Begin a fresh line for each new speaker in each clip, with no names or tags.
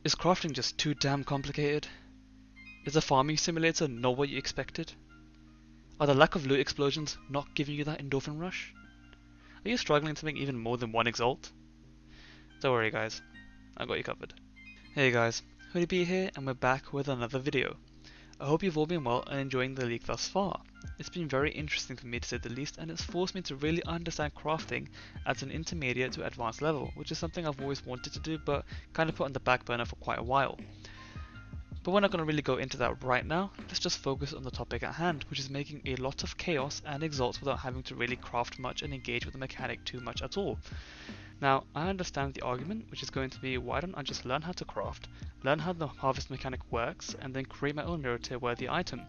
Is crafting just too damn complicated? Is the farming simulator not what you expected? Are the lack of loot explosions not giving you that endorphin rush? Are you struggling to make even more than one Exalt? Don't worry guys, I got you covered. Hey guys, Hoodiebee here and we're back with another video. I hope you've all been well and enjoying the league thus far. It's been very interesting for me to say the least, and it's forced me to really understand crafting at an intermediate to advanced level, which is something I've always wanted to do but kind of put on the back burner for quite a while. But we're not going to really go into that right now, let's just focus on the topic at hand, which is making a lot of chaos and exalts without having to really craft much and engage with the mechanic too much at all. Now, I understand the argument, which is going to be, why don't I just learn how to craft, learn how the harvest mechanic works, and then create my own rare tier worthy item.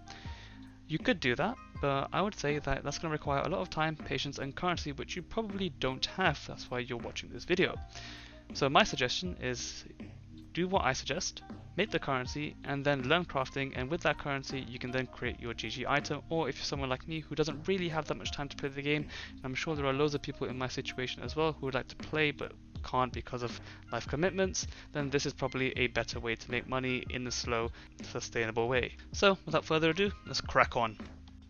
You could do that, but I would say that that's going to require a lot of time, patience, and currency, which you probably don't have, that's why you're watching this video. So my suggestion is, do what I suggest, make the currency, and then learn crafting, and with that currency you can then create your GG item. Or if you're someone like me who doesn't really have that much time to play the game, and I'm sure there are loads of people in my situation as well who would like to play but can't because of life commitments, then this is probably a better way to make money in a slow, sustainable way. So without further ado, let's crack on.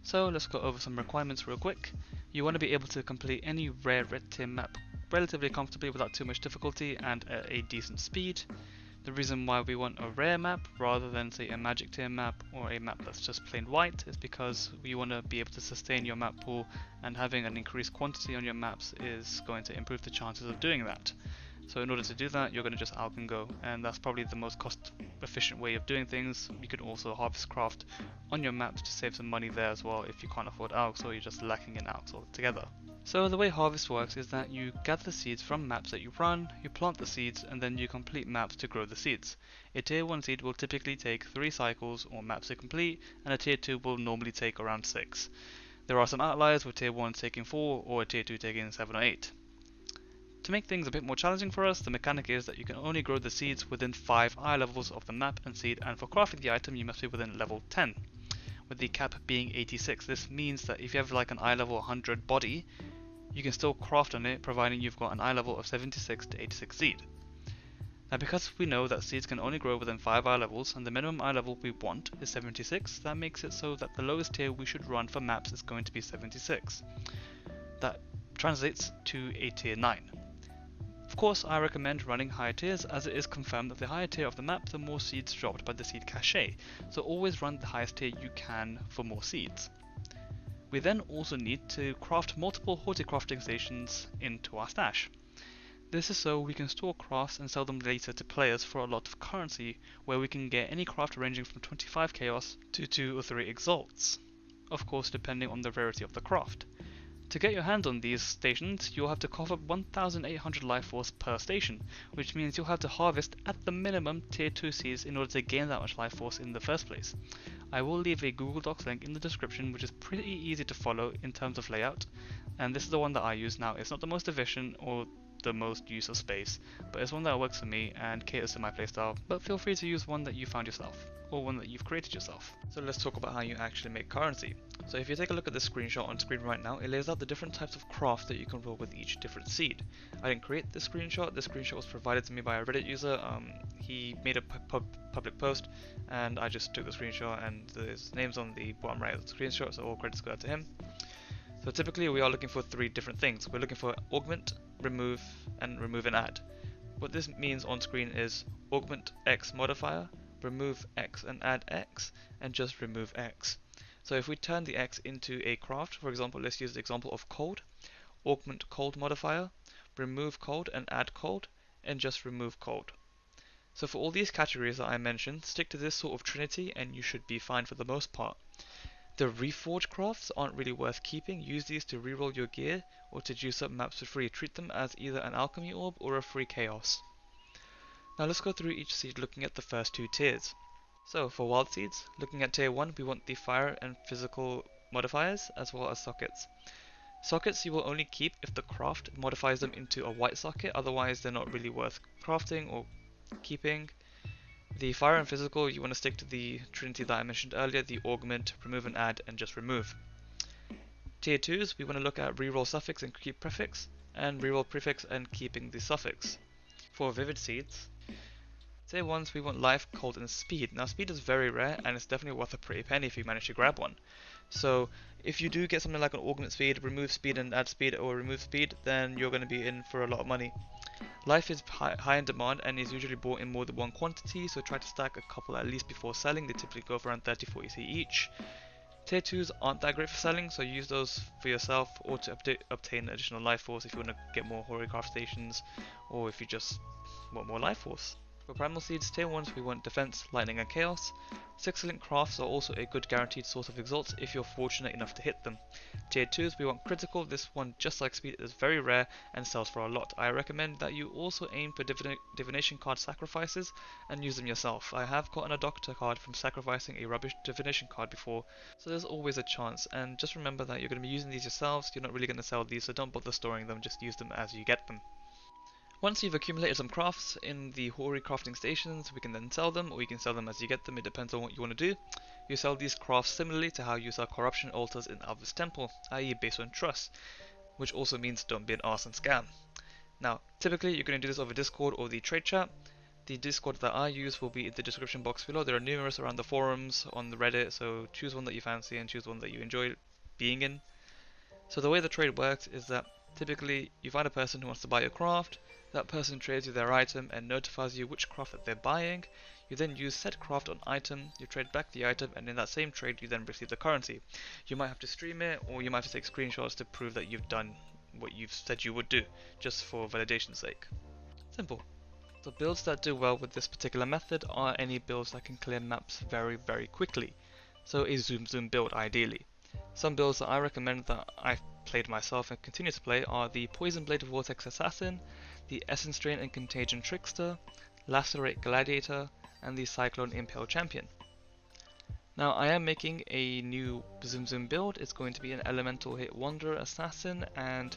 So let's go over some requirements real quick. You want to be able to complete any rare red tier map relatively comfortably without too much difficulty and at a decent speed. The reason why we want a rare map rather than say a magic tier map or a map that's just plain white is because we want to be able to sustain your map pool, and having an increased quantity on your maps is going to improve the chances of doing that. So in order to do that, you're going to just alch and go, and that's probably the most cost efficient way of doing things. You can also harvest craft on your maps to save some money there as well if you can't afford alchs or you're just lacking in alchs altogether. So the way harvest works is that you gather the seeds from maps that you run, you plant the seeds, and then you complete maps to grow the seeds. A tier 1 seed will typically take 3 cycles or maps to complete, and a tier 2 will normally take around 6. There are some outliers with tier 1 taking 4 or a tier 2 taking 7 or 8. To make things a bit more challenging for us, the mechanic is that you can only grow the seeds within 5 eye levels of the map and seed, and for crafting the item you must be within level 10, with the cap being 86. This means that if you have like an eye level 100 body, you can still craft on it providing you've got an eye level of 76 to 86 seed. Now because we know that seeds can only grow within 5 eye levels and the minimum eye level we want is 76, that makes it so that the lowest tier we should run for maps is going to be 76. That translates to a tier 9. Of course, I recommend running higher tiers, as it is confirmed that the higher tier of the map, the more seeds dropped by the seed cache, so always run the highest tier you can for more seeds. We then also need to craft multiple horticrafting stations into our stash. This is so we can store crafts and sell them later to players for a lot of currency, where we can get any craft ranging from 25 chaos to 2 or 3 exalts, of course depending on the rarity of the craft. To get your hands on these stations, you'll have to cough up 1800 life force per station, which means you'll have to harvest at the minimum tier 2 seeds in order to gain that much life force in the first place. I will leave a Google Docs link in the description, which is pretty easy to follow in terms of layout, and this is the one that I use now. It's not the most efficient or the most use of space, but it's one that works for me and caters to my playstyle, but feel free to use one that you found yourself, or one that you've created yourself. So let's talk about how you actually make currency. So if you take a look at this screenshot on screen right now, it lays out the different types of craft that you can roll with each different seed. I didn't create this screenshot was provided to me by a Reddit user. He made a public post and I just took the screenshot, and his name's on the bottom right of the screenshot, so all credits go out to him. So typically we are looking for 3 different things. We're looking for augment, remove, and add. What this means on screen is augment X modifier, remove X and add X, and just remove X. So if we turn the X into a craft, for example, let's use the example of cold, augment cold modifier, remove cold and add cold, and just remove cold. So for all these categories that I mentioned, stick to this sort of trinity and you should be fine for the most part. The reforged crafts aren't really worth keeping. Use these to reroll your gear or to juice up maps for free. Treat them as either an alchemy orb or a free chaos. Now let's go through each seed looking at the first 2 tiers. So for wild seeds, looking at tier 1, we want the fire and physical modifiers as well as sockets. Sockets you will only keep if the craft modifies them into a white socket, otherwise they're not really worth crafting or keeping. The fire and physical, you want to stick to the trinity that I mentioned earlier, the augment, remove and add, and just remove. Tier 2s, we want to look at reroll suffix and keep prefix, and reroll prefix and keeping the suffix. For vivid seeds,
Tier 1s we want life, cold, and speed. Now speed is very rare and it's definitely worth a pretty penny if you manage to grab one. So if you do get something like an augment speed, remove speed and add speed, or remove speed, then you're going to be in for a lot of money. Life is high in demand and is usually bought in more than one quantity, so try to stack a couple at least before selling. They typically go for around 30-40 C each. Tier 2s aren't that great for selling, so use those for yourself or to obtain additional life force if you want to get more Hoaricraft stations, or if you just want more life force. For primal seeds, tier 1s we want defense, lightning and chaos. 6-link crafts are also a good guaranteed source of exalts if you're fortunate enough to hit them. Tier 2s we want critical, this one just like speed is very rare and sells for a lot. I recommend that you also aim for divination card sacrifices and use them yourself. I have gotten a doctor card from sacrificing a rubbish divination card before, so there's always a chance, and just remember that you're going to be using these yourselves, you're not really going to sell these, so don't bother storing them, just use them as you get them. Once you've accumulated some crafts in the Hori crafting stations, we can then sell them, or you can sell them as you get them, it depends on what you want to do. You sell these crafts similarly to how you sell corruption altars in Alva's temple, i.e. based on trust, which also means don't be an arse and scam. Now, typically you're going to do this over Discord or the trade chat. The Discord that I use will be in the description box below. There are numerous around the forums, on the Reddit, so choose one that you fancy and choose one that you enjoy being in. So the way the trade works is that typically you find a person who wants to buy your craft, that person trades you their item and notifies you which craft that they're buying. You then use said craft on item, you trade back the item, and in that same trade you then receive the currency. You might have to stream it, or you might have to take screenshots to prove that you've done what you've said you would do, just for validation's sake. Simple. The builds that do well with this particular method are any builds that can clear maps very quickly. So a zoom build ideally. Some builds that I recommend that I've played myself and continue to play are the Poison Blade Vortex Assassin, the Essence Drain and Contagion Trickster, Lacerate Gladiator, and the Cyclone Impale Champion. Now I am making a new zoom build. It's going to be an Elemental Hit Wanderer Assassin, and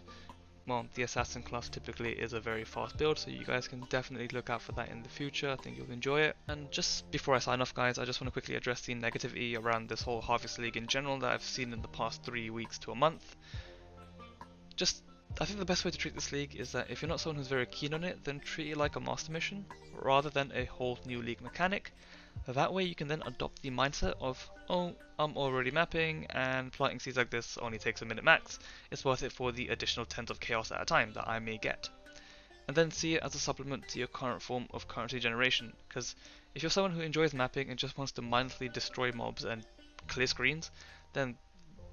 well, the Assassin class typically is a very fast build, so you guys can definitely look out for that in the future. I think you'll enjoy it. And just before I sign off guys, I just want to quickly address the negativity around this whole Harvest League in general that I've seen in the past 3 weeks to a month. I think the best way to treat this league is that if you're not someone who's very keen on it, then treat it like a master mission rather than a whole new league mechanic. That way you can then adopt the mindset of, oh, I'm already mapping and planting seeds like this only takes a minute max. It's worth it for the additional tens of chaos at a time that I may get. And then see it as a supplement to your current form of currency generation, because if you're someone who enjoys mapping and just wants to mindlessly destroy mobs and clear screens, then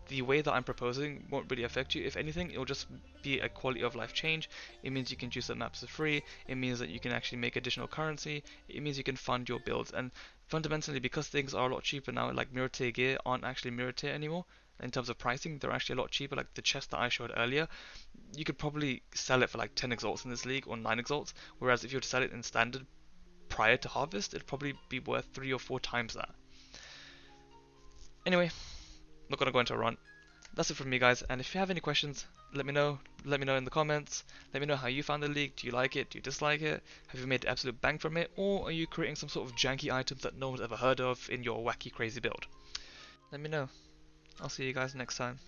the way that I'm proposing won't really affect you. If anything, it'll just be a quality of life change. It means you can choose the maps for free. It means that you can actually make additional currency. It means you can fund your builds. And fundamentally, because things are a lot cheaper now, like mirror tier gear aren't actually mirror tier anymore. In terms of pricing, they're actually a lot cheaper. Like the chest that I showed earlier, you could probably sell it for like 10 exalts in this league or 9 exalts. Whereas if you were to sell it in standard prior to harvest, it'd probably be worth 3 or 4 times that. Anyway, not gonna go into a rant. That's it from me guys, and if you have any questions, let me know in the comments. Let me know how you found the league. Do you like it? Do you dislike it? Have you made absolute bang from it? Or are you creating some sort of janky items that no one's ever heard of in your wacky crazy build? Let me know. I'll see you guys next time.